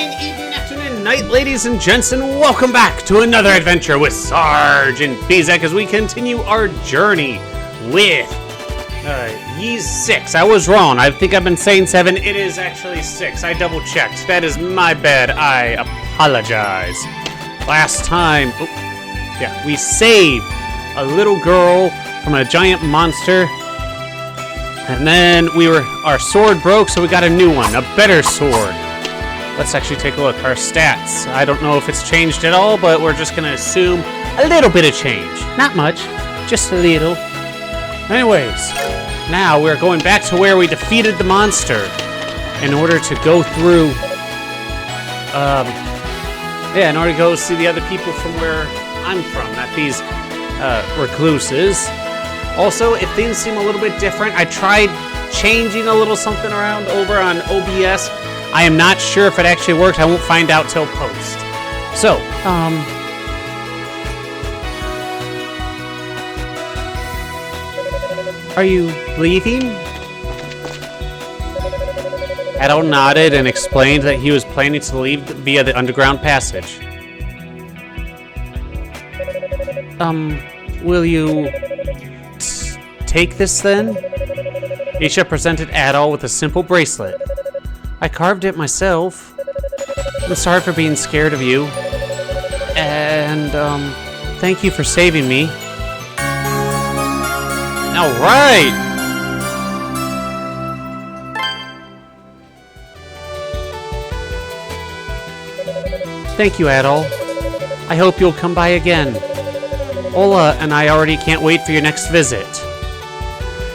morning, evening, afternoon, night, ladies and gents, and welcome back to another adventure with Sergeant Bezek as we continue our journey with Ye's 6. I was wrong. I think I've been saying 7. It is actually 6. I double-checked. That is my bad. I apologize. Last time, we saved a little girl from a giant monster. And then our sword broke, so we got a new one, a better sword. Let's actually take a look. Our stats. I don't know if it's changed at all, but we're just going to assume a little bit of change. Not much, just a little. Anyways, now we're going back to where we defeated the monster in order to go through, in order to go see the other people from where I'm from, not these recluses. Also, if things seem a little bit different, I tried changing a little something around over on OBS. I am not sure if it actually worked. I won't find out till post. So, are you leaving? Adol nodded and explained that he was planning to leave via the underground passage. Will you take this then? Isha presented Adol with a simple bracelet. I carved it myself. I'm sorry for being scared of you. And, thank you for saving me. Alright! Thank you, Adol. I hope you'll come by again. Ola and I already can't wait for your next visit.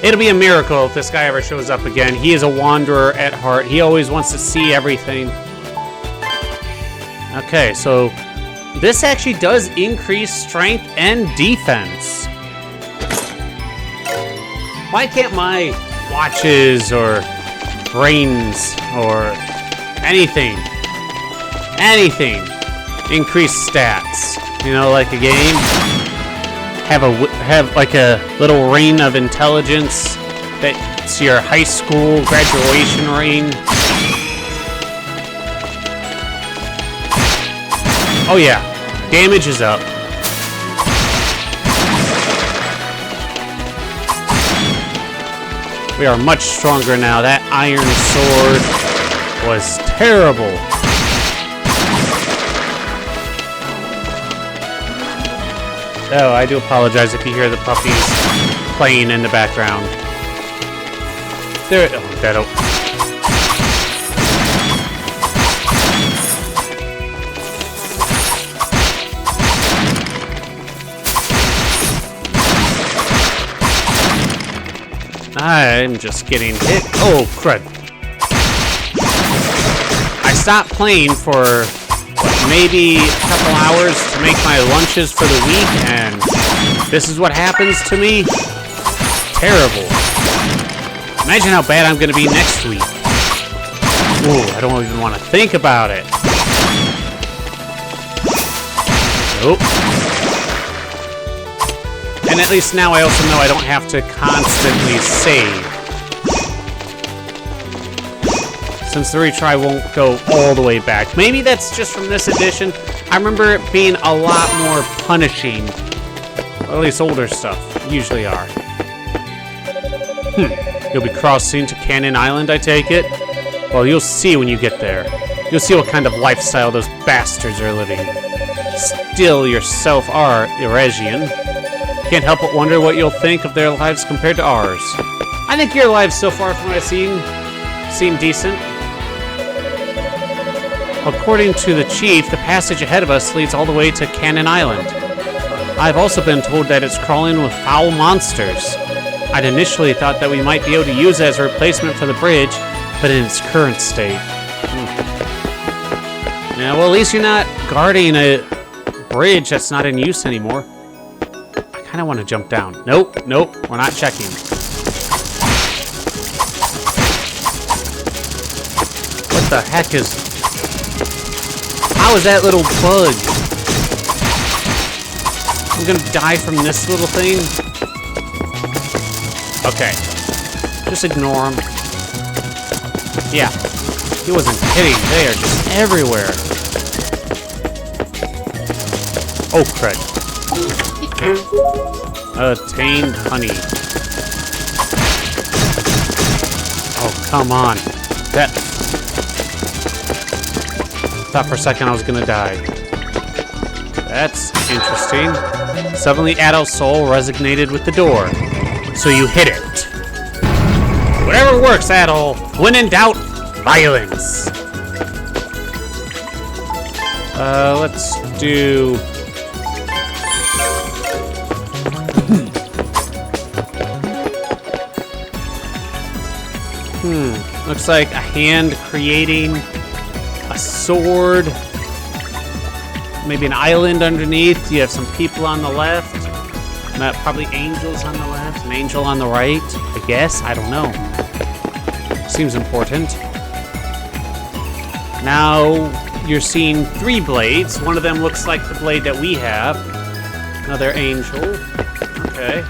It'll be a miracle if this guy ever shows up again. He is a wanderer at heart. He always wants to see everything. Okay, so this actually does increase strength and defense. Why can't my watches or brains or anything increase stats? You know, like a game? Have like a little ring of intelligence that's your high school graduation ring. Oh yeah, damage is up. We are much stronger now. That iron sword was terrible. Oh, I do apologize if you hear the puppies playing in the background. There, oh, that'll. I'm just getting hit. Oh, crud. I stopped playing for maybe a couple hours to make my lunches for the week, and this is what happens to me? Terrible. Imagine how bad I'm going to be next week. Ooh, I don't even want to think about it. Nope. And at least now I also know I don't have to constantly save. Since the retry won't go all the way back. Maybe that's just from this edition. I remember it being a lot more punishing. Well, at least older stuff usually are. You'll be crossing to Cannon Island, I take it? Well, you'll see when you get there. You'll see what kind of lifestyle those bastards are living. Still yourself are Eurasian. Can't help but wonder what you'll think of their lives compared to ours. I think your lives so far from what I've seen seem decent. According to the chief, the passage ahead of us leads all the way to Cannon Island. I've also been told that it's crawling with foul monsters. I'd initially thought that we might be able to use it as a replacement for the bridge, but in its current state. Yeah, well, at least you're not guarding a bridge that's not in use anymore. I kind of want to jump down. Nope, we're not checking. What the heck is... How is that little bug? I'm gonna die from this little thing? Okay. Just ignore him. Yeah. He wasn't kidding. They are just everywhere. Oh, crud. Attained honey. Oh, come on. That... Thought for a second I was gonna die. That's interesting. Suddenly, Adol's soul resonated with the door. So you hit it. Whatever works, Adol. When in doubt, violence. Let's do... Looks like a hand creating a sword. Maybe an island underneath. You have some people on the left. Probably angels on the left. An angel on the right. I guess. I don't know. Seems important. Now you're seeing 3 blades. One of them looks like the blade that we have. Another angel. Okay.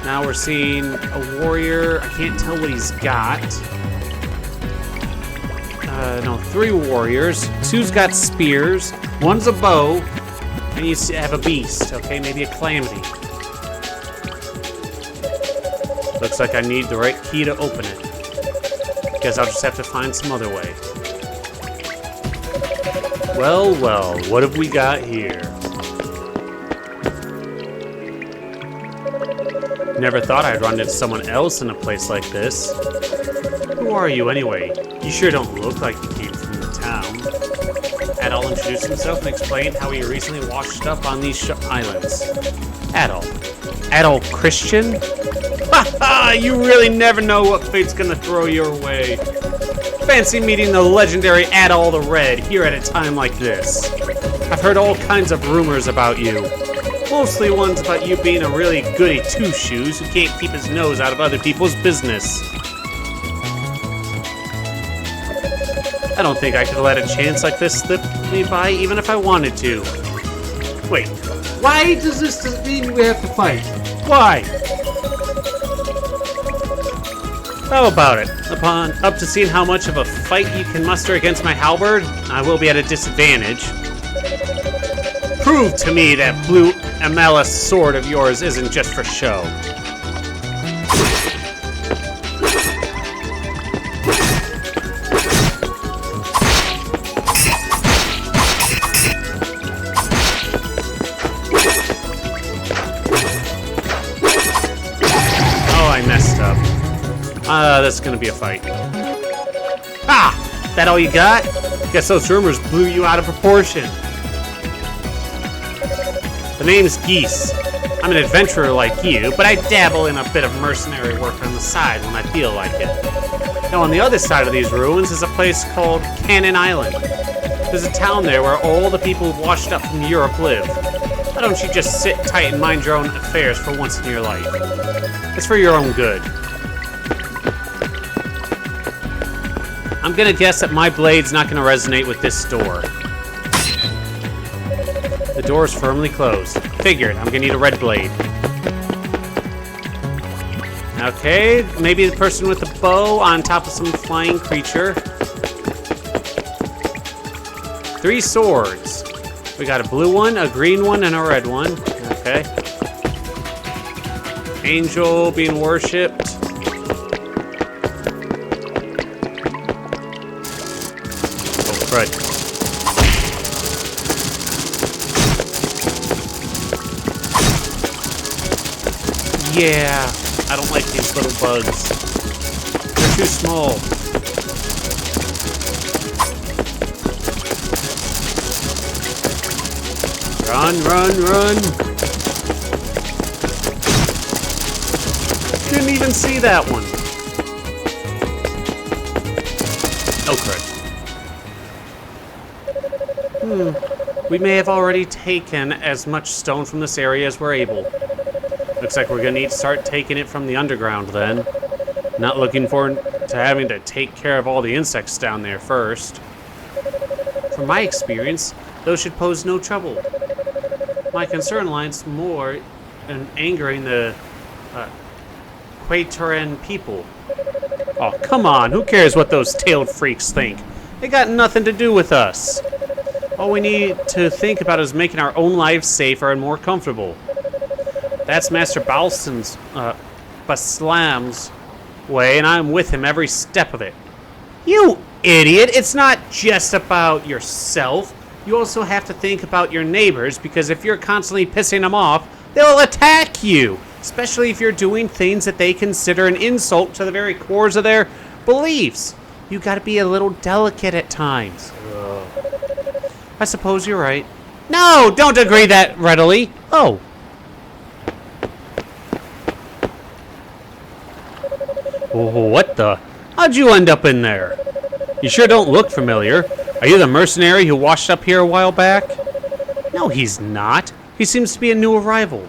Now we're seeing a warrior. I can't tell what he's got. No, 3 warriors. 2's got spears. 1's a bow. And you have a beast. Okay, maybe a calamity. Looks like I need the right key to open it. Guess I'll just have to find some other way. Well, well, what have we got here? Never thought I'd run into someone else in a place like this. Who are you anyway? You sure don't look like you came from the town. Adol introduced himself and explained how he recently washed up on these islands. Adol. Adol Christian? Ha ha! You really never know what fate's gonna throw your way. Fancy meeting the legendary Adol the Red here at a time like this. I've heard all kinds of rumors about you. Mostly ones about you being a really goody two-shoes who can't keep his nose out of other people's business. I don't think I could let a chance like this slip me by even if I wanted to. Wait, why does this mean we have to fight? Why? How about it? Up to seeing how much of a fight you can muster against my halberd, I will be at a disadvantage. Prove to me that blue Amalus sword of yours isn't just for show. Oh, I messed up. That's gonna be a fight. Ah! That all you got? Guess those rumors blew you out of proportion. The name's Geese. I'm an adventurer like you, but I dabble in a bit of mercenary work on the side when I feel like it. Now, on the other side of these ruins is a place called Cannon Island. There's a town there where all the people who've washed up from Europe live. Why don't you just sit tight and mind your own affairs for once in your life? It's for your own good. I'm gonna guess that my blade's not gonna resonate with this door. The door's firmly closed. Figured, I'm gonna need a red blade. Okay, maybe the person with the bow on top of some flying creature. 3 swords. We got a blue one, a green one, and a red one. Okay. Angel being worshipped. Oh, crud. Yeah, I don't like these little bugs. They're too small. Run, run, run! Didn't even see that one. Oh, crud. We may have already taken as much stone from this area as we're able. Looks like we're gonna need to start taking it from the underground then. Not looking forward to having to take care of all the insects down there first. From my experience, those should pose no trouble. My concern lies more in angering the Quatoran people. Oh, come on. Who cares what those tailed freaks think? They got nothing to do with us. All we need to think about is making our own lives safer and more comfortable. That's Master Baslam's way, and I'm with him every step of it. You idiot! It's not just about yourself. You also have to think about your neighbors, because if you're constantly pissing them off, they'll attack you. Especially if you're doing things that they consider an insult to the very cores of their beliefs. You gotta be a little delicate at times. Ugh. I suppose you're right. No, don't agree that readily. Oh. What the? How'd you end up in there? You sure don't look familiar. Are you the mercenary who washed up here a while back? No, he's not. He seems to be a new arrival.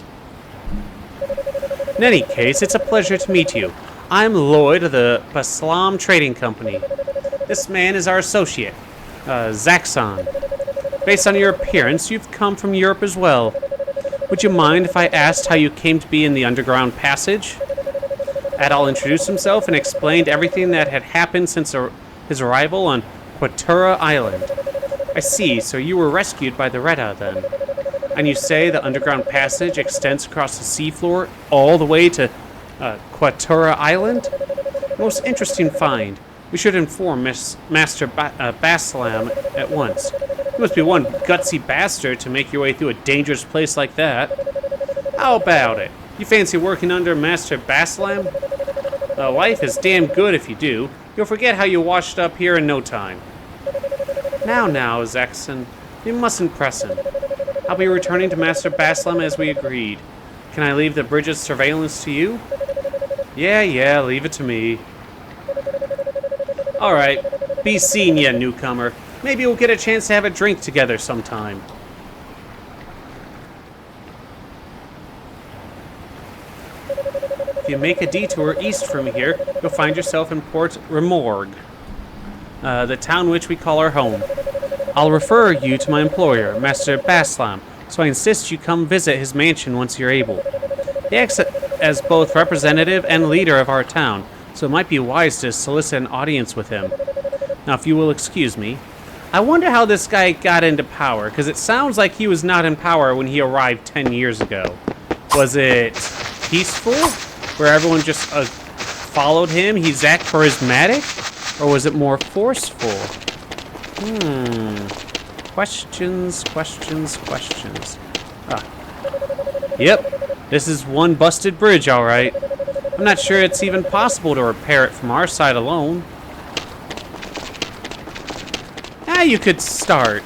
In any case, it's a pleasure to meet you. I'm Lloyd of the Baslam Trading Company. This man is our associate, Zaxxon. Based on your appearance, you've come from Europe as well. Would you mind if I asked how you came to be in the underground passage? Adal introduced himself and explained everything that had happened since his arrival on Quatura Island. I see, so you were rescued by the Retta then. And you say the underground passage extends across the seafloor all the way to Quatura Island? Most interesting find. We should inform Master Baslam at once. You must be one gutsy bastard to make your way through a dangerous place like that. How about it? You fancy working under Master Baslam? Life is damn good if you do. You'll forget how you washed up here in no time. Now, Zaxxon, you mustn't press him. I'll be returning to Master Baslam as we agreed. Can I leave the bridge's surveillance to you? Yeah, leave it to me. Alright, be seeing ya, newcomer. Maybe we'll get a chance to have a drink together sometime. If you make a detour east from here, you'll find yourself in Port Remorgue, the town which we call our home. I'll refer you to my employer, Master Baslam, so I insist you come visit his mansion once you're able. He acts as both representative and leader of our town, so it might be wise to solicit an audience with him. Now, if you will excuse me, I wonder how this guy got into power, because it sounds like he was not in power when he arrived 10 years ago. Was it peaceful, where everyone just followed him? He's that charismatic? Or was it more forceful? Questions. Yep, this is one busted bridge, all right. I'm not sure it's even possible to repair it from our side alone. You could start.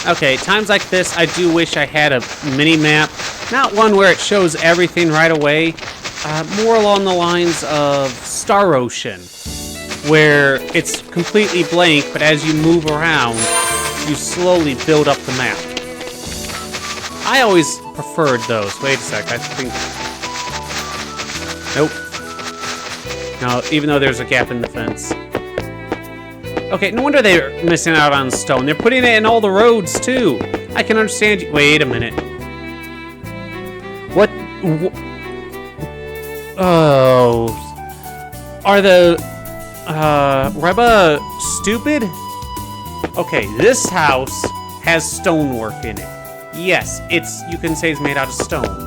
Okay, times like this, I do wish I had a mini-map. Not one where it shows everything right away. More along the lines of Star Ocean, where it's completely blank, but as you move around, you slowly build up the map. I always preferred those. Wait a sec, I think... Nope. No, even though there's a gap in the fence. Okay, no wonder they're missing out on stone. They're putting it in all the roads, too. I can understand you. Wait a minute. What? Oh. Are the Reba stupid? Okay, this house has stonework in it. Yes, you can say it's made out of stone.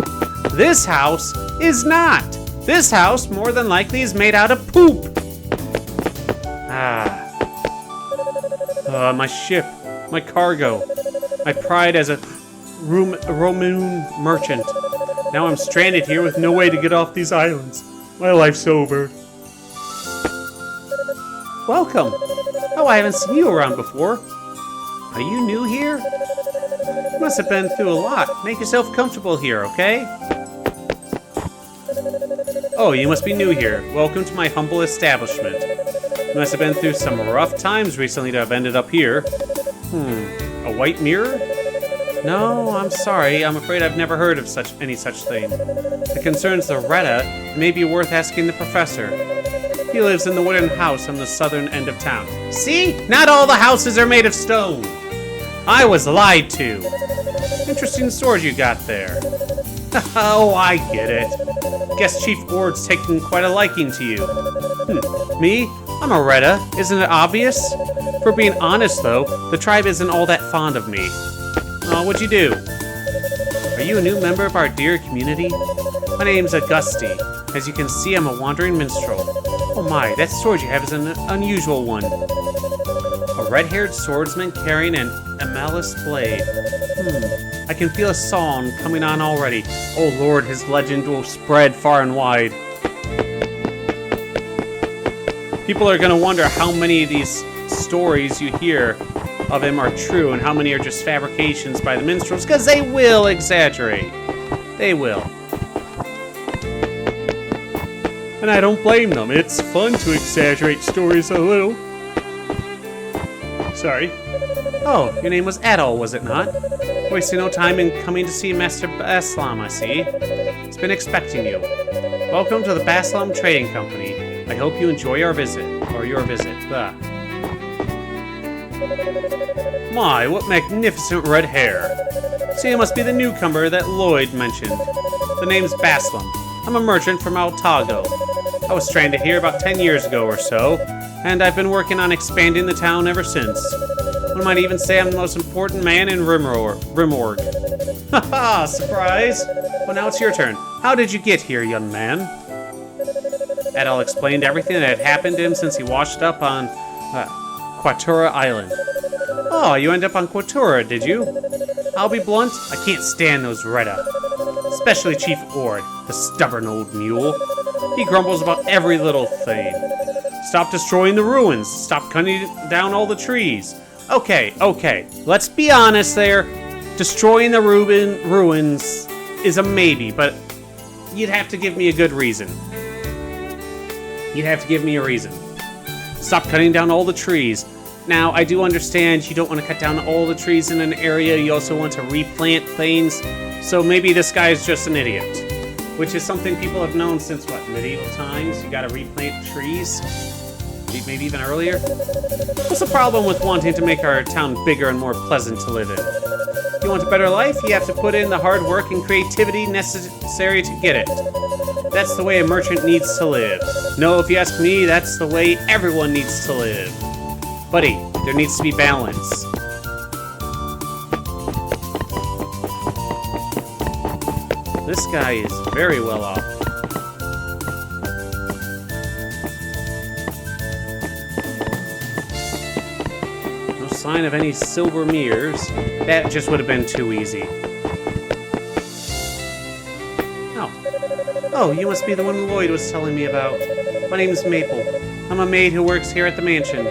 This house is not. This house, more than likely, is made out of poop. My ship, my cargo, my pride as a Roman merchant. Now I'm stranded here with no way to get off these islands. My life's over. Welcome. Oh, I haven't seen you around before. Are you new here? You must have been through a lot. Make yourself comfortable here, okay? Oh, you must be new here. Welcome to my humble establishment. You must have been through some rough times recently to have ended up here. A white mirror? No, I'm sorry. I'm afraid I've never heard of any such thing. It concerns the Retta. It may be worth asking the professor. He lives in the wooden house on the southern end of town. See? Not all the houses are made of stone. I was lied to. Interesting sword you got there. Oh, I get it. Guess Chief Ord's taking quite a liking to you. Me? I'm a Retta. Isn't it obvious? For being honest, though, the tribe isn't all that fond of me. Oh, what'd you do? Are you a new member of our dear community? My name's Augusti. As you can see, I'm a wandering minstrel. Oh my, that sword you have is an unusual one. A red-haired swordsman carrying an amethyst blade. I can feel a song coming on already. Oh lord, his legend will spread far and wide. People are gonna wonder how many of these stories you hear of him are true and how many are just fabrications by the minstrels, because they will exaggerate. They will. And I don't blame them. It's fun to exaggerate stories a little. Sorry. Oh, your name was Adol, was it not? Wasting no time in coming to see Master Baslam, I see. He's been expecting you. Welcome to the Baslam Trading Company. I hope you enjoy our visit, or your visit. My, what magnificent red hair. See, it must be the newcomer that Lloyd mentioned. The name's Baslam. I'm a merchant from Altago. I was stranded here about 10 years ago or so, and I've been working on expanding the town ever since. One might even say I'm the most important man in Rimorg. Haha, surprise! Well, now it's your turn. How did you get here, young man? Adol explained everything that had happened to him since he washed up on Quatura Island. Oh, you ended up on Quatura, did you? I'll be blunt, I can't stand those Retta. Especially Chief Ord, the stubborn old mule. He grumbles about every little thing. Stop destroying the ruins. Stop cutting down all the trees. Okay, let's be honest there. Destroying the ruins is a maybe, but you'd have to give me a good reason. You'd have to give me a reason. Stop cutting down all the trees. Now, I do understand you don't want to cut down all the trees in an area. You also want to replant things. So maybe this guy is just an idiot. Which is something people have known since, what, medieval times? You gotta replant trees? Maybe even earlier? What's the problem with wanting to make our town bigger and more pleasant to live in? If you want a better life, you have to put in the hard work and creativity necessary to get it. That's the way a merchant needs to live. No, if you ask me, that's the way everyone needs to live. Buddy, there needs to be balance. This guy is very well off. No sign of any silver mirrors. That just would have been too easy. Oh, you must be the one Lloyd was telling me about. My name is Maple. I'm a maid who works here at the mansion.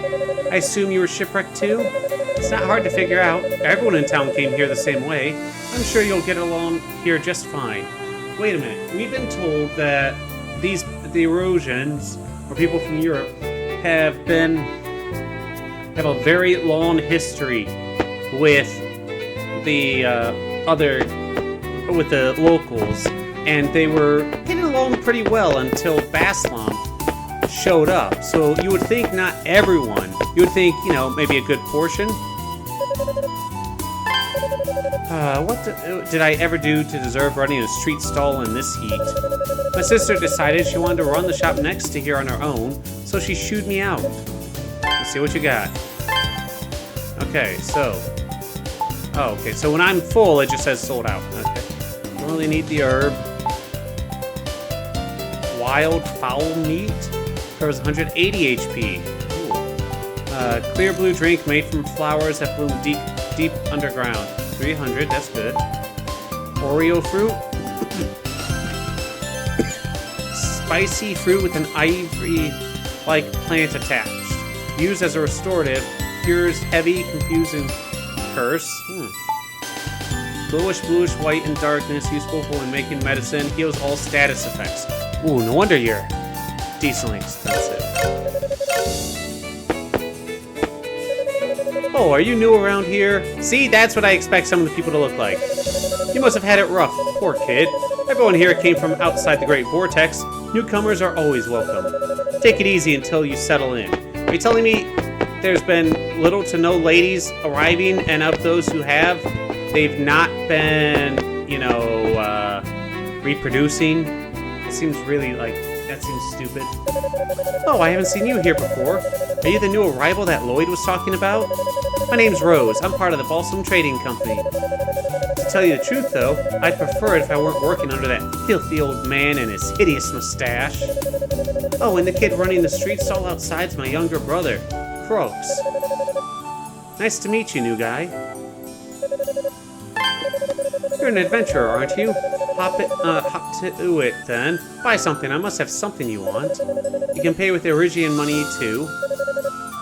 I assume you were shipwrecked too? It's not hard to figure out. Everyone in town came here the same way. I'm sure you'll get along here just fine. Wait a minute. We've been told that the Erosians, or people from Europe, have a very long history with the with the locals, and they were getting along pretty well until Baslam showed up. So you would think not everyone. You would think, you know, maybe a good portion. What did I ever do to deserve running a street stall in this heat? My sister decided she wanted to run the shop next to here on her own, so she shooed me out. Let's see what you got. Okay, so... Oh, okay, so when I'm full, it just says sold out. Okay. Don't really need the herb. Wild fowl meat? Covers 180 HP. Ooh. Clear blue drink made from flowers that bloom deep underground. 300, that's good. Oreo fruit. Spicy fruit with an ivory-like plant attached. Used as a restorative, cures heavy, confusing curse. Bluish, white, and darkness, useful for when making medicine. Heals all status effects. Ooh, no wonder you're decently expensive. Oh, are you new around here? See, that's what I expect some of the people to look like. You must have had it rough, poor kid. Everyone here came from outside the Great Vortex. Newcomers are always welcome. Take it easy until you settle in. Are you telling me there's been little to no ladies arriving, and of those who have, they've not been, you know, reproducing. It seems really like, that seems stupid. Oh, I haven't seen you here before. Are you the new arrival that Lloyd was talking about? My name's Rose. I'm part of the Balsam Trading Company. To tell you the truth, though, I'd prefer it if I weren't working under that filthy old man and his hideous mustache. Oh, and the kid running the streets all outside's my younger brother, Crooks. Nice to meet you, new guy. You're an adventurer, aren't you? Hop to it, then. Buy something. I must have something you want. You can pay with Erigian money, too.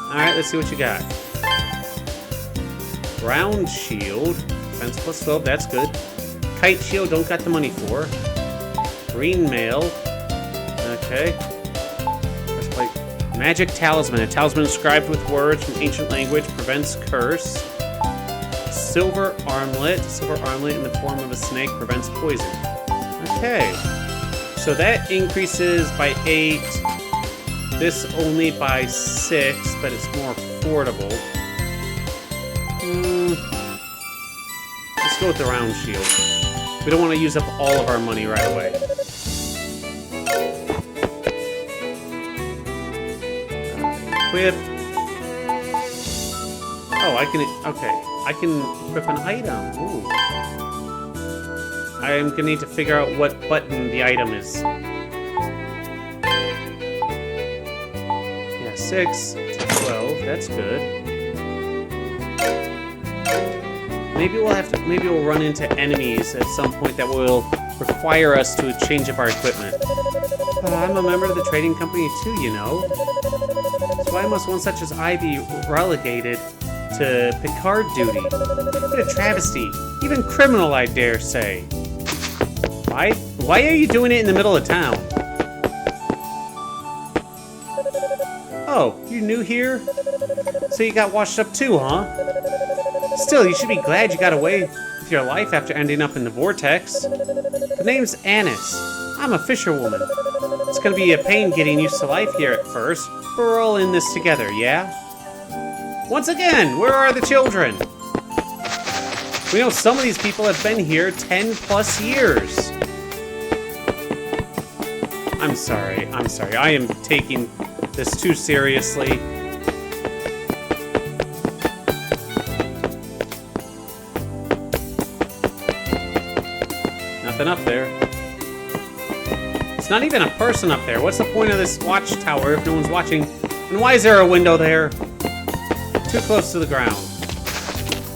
Alright, let's see what you got. Ground shield. Defense plus 12, that's good. Kite shield, don't got the money for. Green mail. Okay. Breastplate. Magic talisman. A talisman inscribed with words from ancient language prevents curse. Silver armlet. Silver armlet in the form of a snake prevents poison. Okay. So that increases by 8. This only by 6, but it's more affordable. Let's go with the round shield. We don't want to use up all of our money right away. Equip. Oh, I can... Okay. I can equip an item. Ooh. I am going to need to figure out what button the item is. Yeah, 6 to 12. That's good. Maybe we'll run into enemies at some point that will require us to change up our equipment. I'm a member of the trading company too, you know. So why must one such as I be relegated to Picard duty? What a travesty. Even criminal, I dare say. Why are you doing it in the middle of town? Oh, you new here? So you got washed up too, huh? Still, you should be glad you got away with your life after ending up in the vortex. The name's Annis. I'm a fisherwoman. It's gonna be a pain getting used to life here at first, but we're all in this together, yeah? Once again, where are the children? We know some of these people have been here 10 plus years. I'm sorry. I am taking this too seriously. Nothing up there. It's not even a person up there. What's the point of this watchtower if no one's watching? And why is there a window there? Too close to the ground.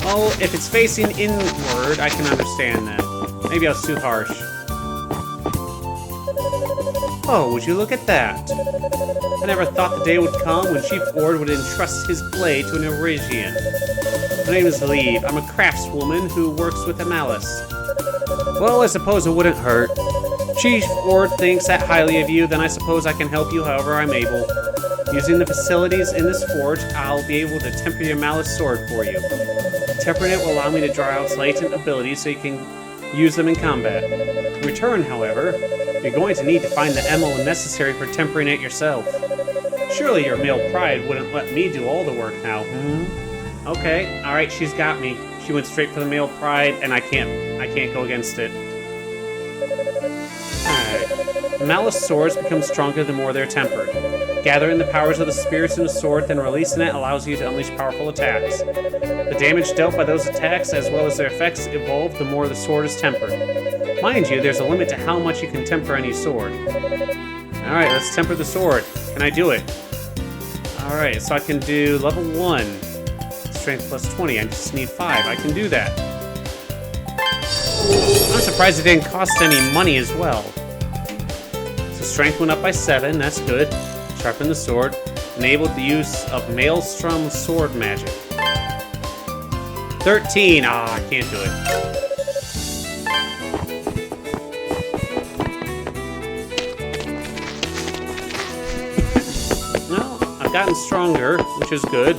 Oh, if it's facing inward, I can understand that. Maybe I was too harsh. Oh, would you look at that? I never thought the day would come when Chief Ord would entrust his blade to an Erigian. My name is Lee. I'm a craftswoman who works with a malice. Well, I suppose it wouldn't hurt. Chief Ord thinks that highly of you, then I suppose I can help you however I'm able. Using the facilities in this forge, I'll be able to temper your malice sword for you. Tempering it will allow me to draw out its latent abilities so you can use them in combat. In return, however, you're going to need to find the ammo necessary for tempering it yourself. Surely your male pride wouldn't let me do all the work now, Okay, alright, she's got me. She went straight for the male pride, and I can't go against it. Alright. Malice swords become stronger the more they're tempered. Gathering the powers of the spirits in a sword, then releasing it allows you to unleash powerful attacks. The damage dealt by those attacks, as well as their effects, evolve the more the sword is tempered. Mind you, there's a limit to how much you can temper any sword. Alright, let's temper the sword. Can I do it? Alright, so I can do level 1. Strength plus 20. I just need 5. I can do that. I'm surprised it didn't cost any money as well. So strength went up by 7. That's good. Sharpen the sword. Enabled the use of Maelstrom sword magic. 13. Ah, I can't do it. Well, I've gotten stronger, which is good.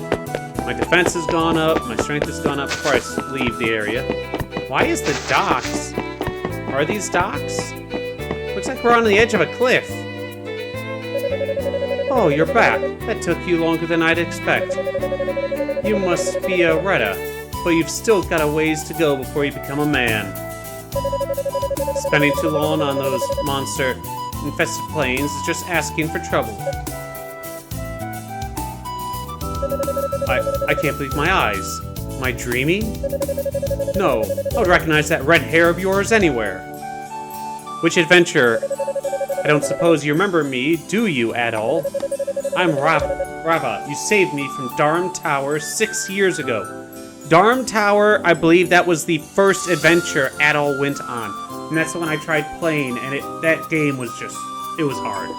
My defense has gone up. My strength has gone up before I leave the area. Why is the docks? Are these docks? Looks like we're on the edge of a cliff. Oh, you're back. That took you longer than I'd expect. You must be a Retta, but you've still got a ways to go before you become a man. Spending too long on those monster-infested plains is just asking for trouble. I can't believe my eyes. Am I dreaming? No, I would recognize that red hair of yours anywhere. Which adventure? I don't suppose you remember me, do you, Adol? I'm Rava. You saved me from Darm Tower 6 years ago. Darm Tower, I believe that was the first adventure Adol went on. And that's the one I tried playing, and that game was just, it was hard.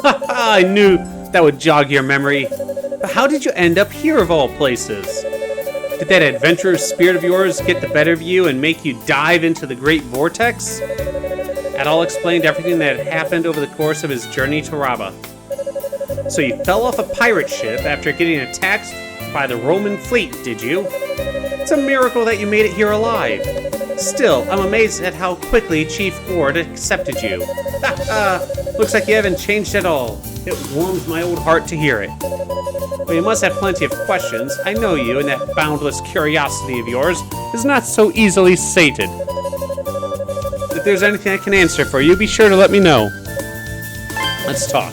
Haha, I knew that would jog your memory. But how did you end up here of all places? Did that adventurous spirit of yours get the better of you and make you dive into the great vortex? Adol explained everything that had happened over the course of his journey to Rava. So you fell off a pirate ship after getting attacked by the Roman fleet, did you? It's a miracle that you made it here alive. Still, I'm amazed at how quickly Chief Ord accepted you. Looks like you haven't changed at all. It warms my old heart to hear it. But you must have plenty of questions. I know you, and that boundless curiosity of yours is not so easily sated. If there's anything I can answer for you, be sure to let me know. Let's talk.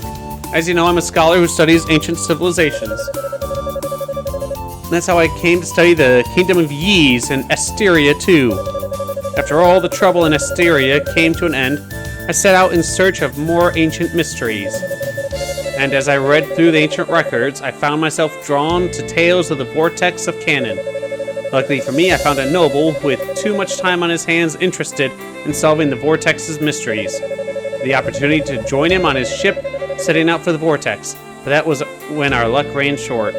As you know, I'm a scholar who studies ancient civilizations. That's how I came to study the Kingdom of Ys and Asteria too. After all the trouble in Asteria came to an end, I set out in search of more ancient mysteries. And as I read through the ancient records, I found myself drawn to tales of the vortex of Canaan. Luckily for me, I found a noble with too much time on his hands interested in solving the vortex's mysteries. The opportunity to join him on his ship setting out for the vortex, but that was when our luck ran short.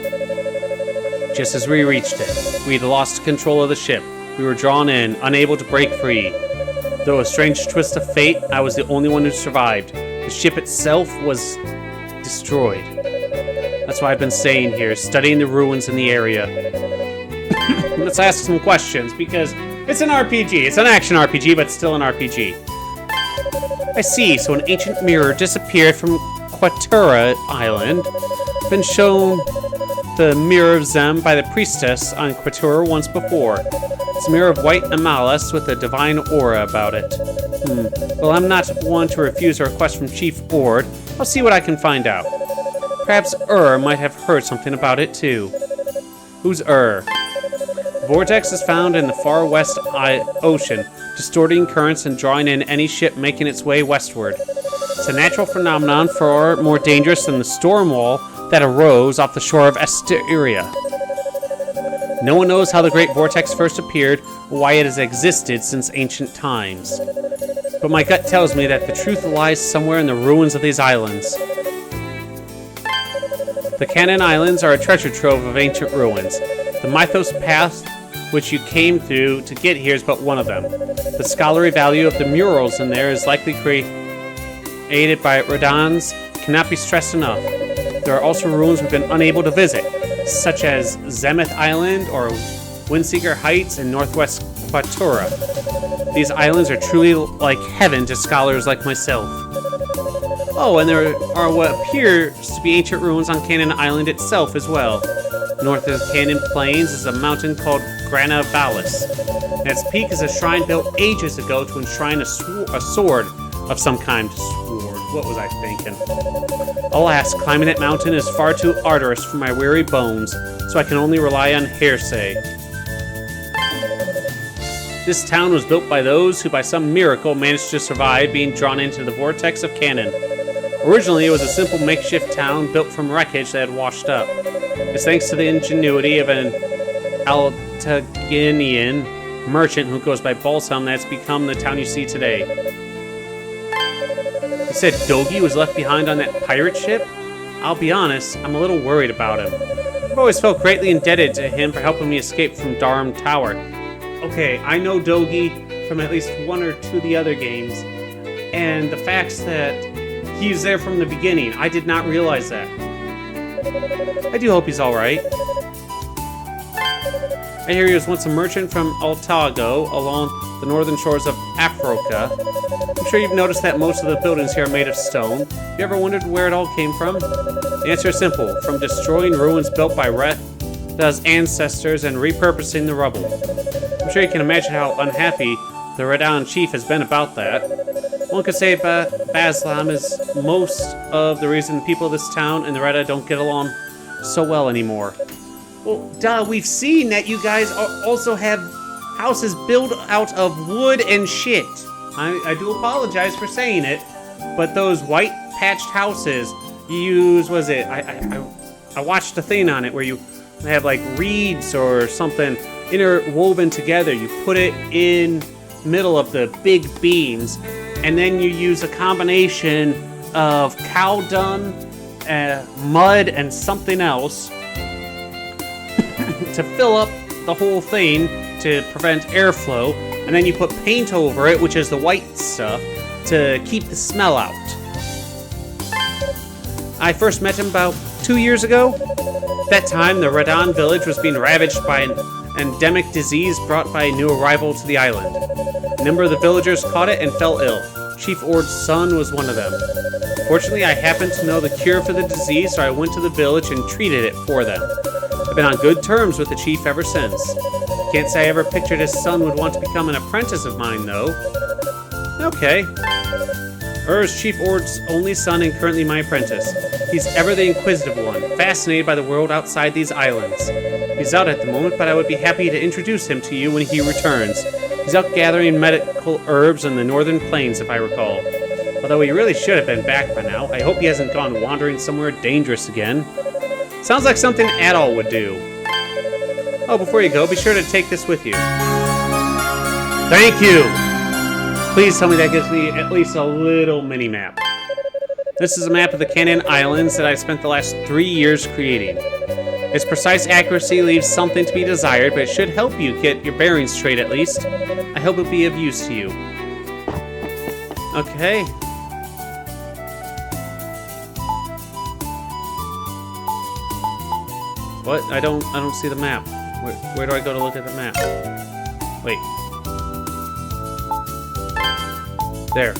Just as we reached it, we had lost control of the ship. We were drawn in, unable to break free. Though a strange twist of fate, I was the only one who survived. The ship itself was destroyed. That's why I've been staying here, studying the ruins in the area. Let's ask some questions, because it's an RPG. It's an action RPG, but still an RPG. I see, so an ancient mirror disappeared from Quatura Island. Been shown the mirror of Zem by the priestess on Quatura once before. It's a mirror of white amalus with a divine aura about it. Well, I'm not one to refuse a request from Chief Ord. I'll see what I can find out. Perhaps might have heard something about it too. Who's The vortex is found in the far west ocean, distorting currents and drawing in any ship making its way westward. It's a natural phenomenon far more dangerous than the storm wall that arose off the shore of Asteria. No one knows how the Great Vortex first appeared or why it has existed since ancient times. But my gut tells me that the truth lies somewhere in the ruins of these islands. The Canaan Islands are a treasure trove of ancient ruins. The Mythos path which you came through to get here is but one of them. The scholarly value of the murals in there is likely created by Radans cannot be stressed enough. There are also ruins we've been unable to visit, such as Zemeth Island or Windseeker Heights in northwest Quatura. These islands are truly like heaven to scholars like myself. Oh, and there are what appears to be ancient ruins on Canaan Island itself as well. North of the Canaan Plains is a mountain called Grana Vallis. At its peak is a shrine built ages ago to enshrine a sword of some kind. Sword, what was I thinking? Alas, climbing that mountain is far too arduous for my weary bones, so I can only rely on hearsay. This town was built by those who by some miracle managed to survive being drawn into the vortex of Canaan. Originally, it was a simple makeshift town built from wreckage that had washed up. It's thanks to the ingenuity of an Altaginian merchant who goes by Balsam that's become the town you see today. You said Dogi was left behind on that pirate ship? I'll be honest, I'm a little worried about him. I've always felt greatly indebted to him for helping me escape from Darm Tower. Okay, I know Dogi from at least one or two of the other games, and the facts that he's there from the beginning, I did not realize that. I do hope he's alright. I hear he was once a merchant from Altago along the northern shores of Africa. I'm sure you've noticed that most of the buildings here are made of stone. Have you ever wondered where it all came from? The answer is simple: from destroying ruins built by Retha's ancestors and repurposing the rubble. I'm sure you can imagine how unhappy the Radon chief has been about that. One could say Baslam is most of the reason people of this town and the Reda don't get along so well anymore. Well, duh, we've seen that you guys also have houses built out of wood and shit. I do apologize for saying it, but those white patched houses you use, was it? I watched a thing on it where you have like reeds or something interwoven together. You put it in middle of the big beams, and then you use a combination of cow dung, mud, and something else to fill up the whole thing to prevent airflow, and then you put paint over it, which is the white stuff, to keep the smell out. I first met him about 2 years ago. At that time, the Radon village was being ravaged by an endemic disease brought by a new arrival to the island. A number of the villagers caught it and fell ill. Chief Ord's son was one of them. Fortunately, I happened to know the cure for the disease, so I went to the village and treated it for them. I've been on good terms with the chief ever since. Can't say I ever pictured his son would want to become an apprentice of mine, though. Okay. is Chief Ord's only son and currently my apprentice. He's ever the inquisitive one, fascinated by the world outside these islands. He's out at the moment, but I would be happy to introduce him to you when he returns. He's out gathering medical herbs on the northern plains, if I recall. Although he really should have been back by now. I hope he hasn't gone wandering somewhere dangerous again. Sounds like something Adol would do. Oh, before you go, be sure to take this with you. Thank you! Please tell me that gives me at least a little mini-map. This is a map of the Cannon Islands that I've spent the last 3 years creating. Its precise accuracy leaves something to be desired, but it should help you get your bearings straight at least. I hope it'll be of use to you. Okay. What? I don't see the map. Where do I go to look at the map? Wait. There.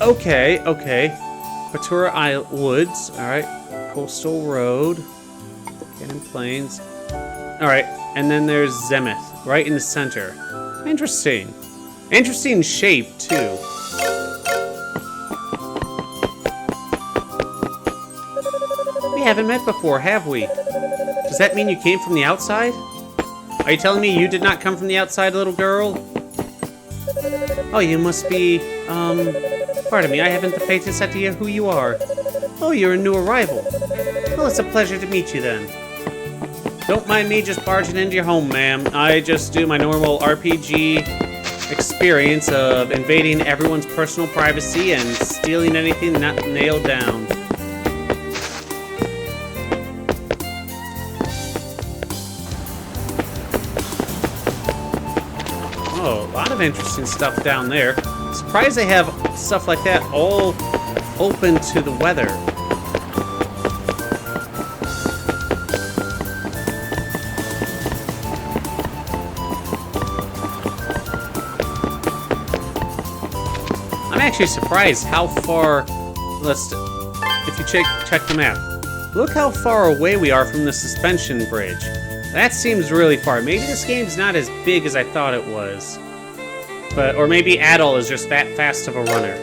Okay. Patura Woods. Alright. Coastal Road. Cannon Plains. Alright. And then there's Zemeth. Right in the center. Interesting. Interesting shape, too. We haven't met before, have we? Does that mean you came from the outside? Are you telling me you did not come from the outside, little girl? Oh, you must be, pardon me, I haven't the faintest idea who you are. Oh, you're a new arrival. Well, it's a pleasure to meet you then. Don't mind me just barging into your home, ma'am. I just do my normal RPG experience of invading everyone's personal privacy and stealing anything not nailed down. Oh, a lot of interesting stuff down there. Surprised they have stuff like that all open to the weather. I'm actually surprised how far, if you check the map, look how far away we are from the suspension bridge. That seems really far. Maybe this game's not as big as I thought it was. Or maybe Adol is just that fast of a runner.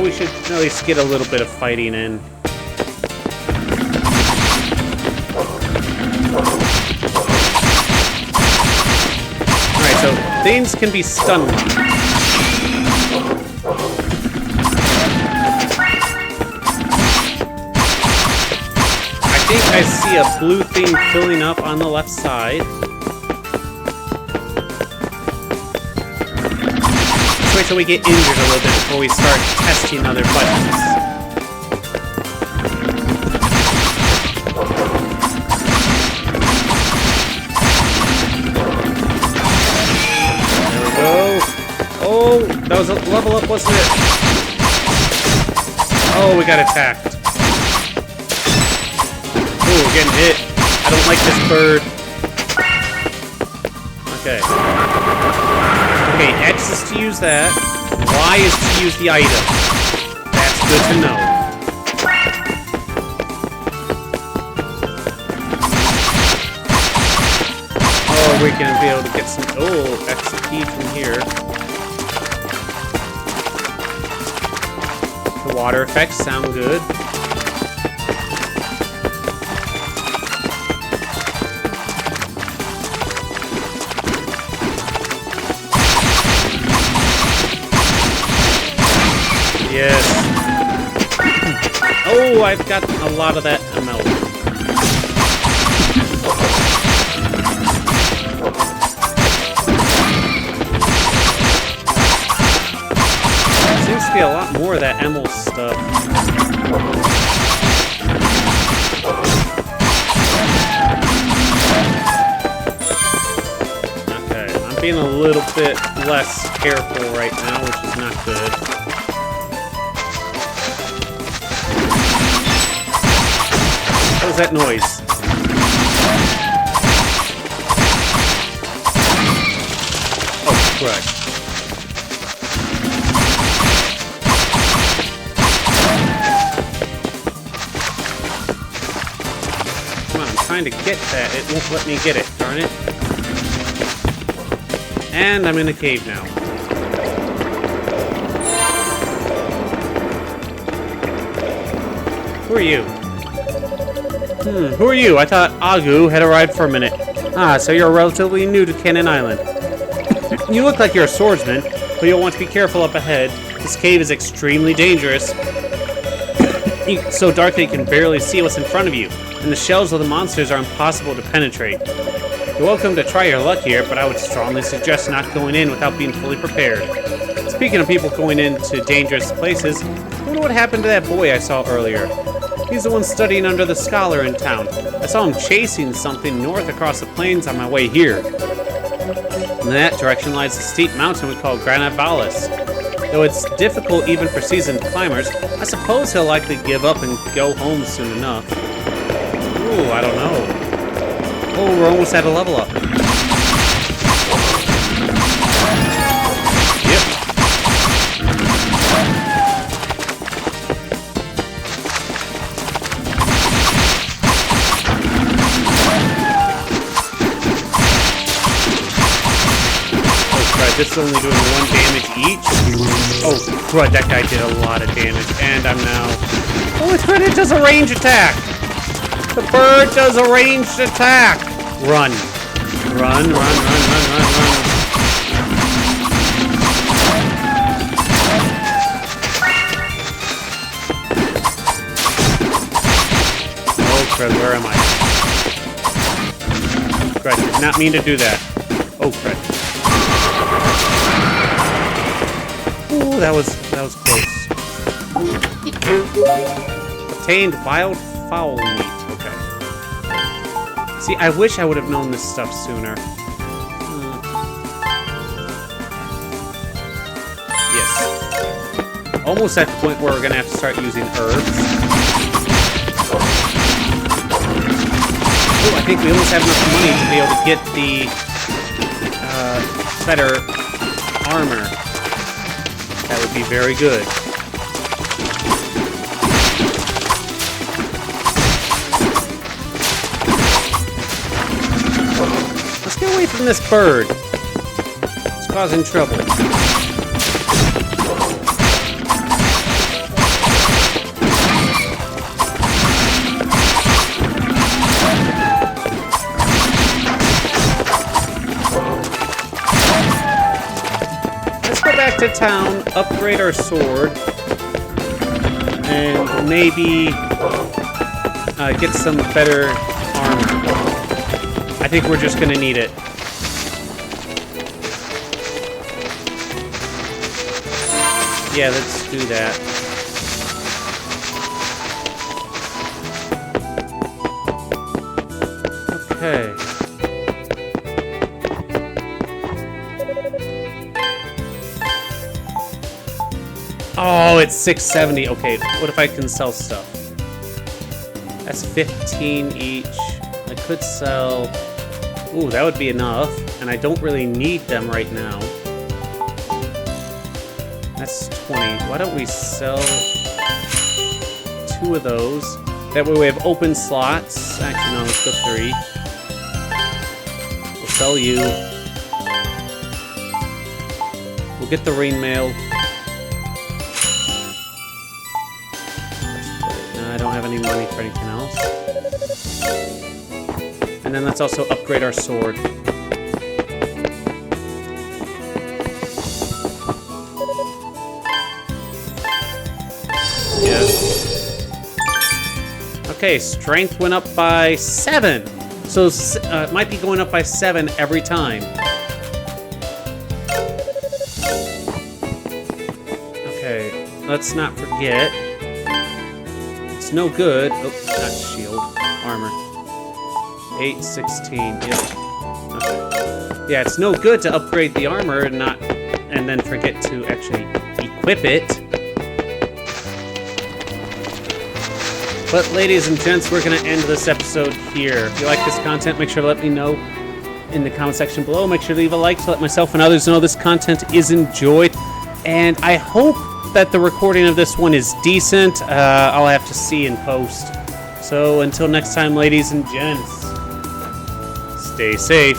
We should at least get a little bit of fighting in. Alright, so things can be stunned. I think I see a blue thing filling up on the left side. Wait till we get injured a little bit before we start testing other buttons. There we go. Oh, that was a level up, wasn't it? Oh, we got attacked. we're getting hit. I don't like this bird. Okay. Okay, X is to use that. Y is to use the item. That's good to know. Oh, we're gonna be able to get some... Oh, XP from here. The water effects sound good. Yes. Oh, I've got a lot of that ML. Seems to be a lot more of that ML stuff. Okay, I'm being a little bit less careful right now, which is not good. What was that noise? Oh, correct. Come on, I'm trying to get that. It won't let me get it, darn it. And I'm in a cave now. Who are you? Who are you? I thought Agu had arrived for a minute. Ah, so you're relatively new to Cannon Island. You look like you're a swordsman, but you'll want to be careful up ahead. This cave is extremely dangerous. It's so dark that you can barely see what's in front of you, and the shells of the monsters are impossible to penetrate. You're welcome to try your luck here, but I would strongly suggest not going in without being fully prepared. Speaking of people going into dangerous places, I wonder what happened to that boy I saw earlier. He's the one studying under the scholar in town. I saw him chasing something north across the plains on my way here. In that direction lies a steep mountain we call Granite Vallis. Though it's difficult even for seasoned climbers, I suppose he'll likely give up and go home soon enough. Ooh, I don't know. Oh, we're almost at a level up. This is only doing 1 damage each. Oh, crud, that guy did a lot of damage. And I'm now... Oh, it's good, it does a range attack! The bird does a ranged attack! Run. Run, run, run, run, run, run. Oh, crud, where am I? Crud, did not mean to do that. Oh, crud. Ooh, that was close. Obtained wild fowl meat. Okay. See, I wish I would have known this stuff sooner. Yes. Almost at the point where we're gonna have to start using herbs. Oh, I think we almost have enough money to be able to get the better armor. That would be very good. Let's get away from this bird. It's causing trouble. Back to town, upgrade our sword, and maybe get some better armor. I think we're just gonna need it. Yeah, let's do that. Okay. Oh, it's 670. Okay, what if I can sell stuff? That That's 15 each. I could sell... Ooh, that would be enough. And I don't really need them right now. That's 20. Why don't we sell 2 of those? That way we have open slots. Actually, no, let's go 3. We'll sell you. We'll get the rain mail. No, I don't have any money for anything else. And then let's also upgrade our sword. Okay, strength went up by 7. So it might be going up by 7 every time. Okay, let's not forget. It's no good. Oh, not shield. Armor. 8, 16. Yeah. Okay. Yeah, it's no good to upgrade the armor and then forget to actually equip it. But ladies and gents, we're going to end this episode here. If you like this content, make sure to let me know in the comment section below. Make sure to leave a like to let myself and others know this content is enjoyed. And I hope that the recording of this one is decent. I'll have to see in post. So until next time, ladies and gents, stay safe.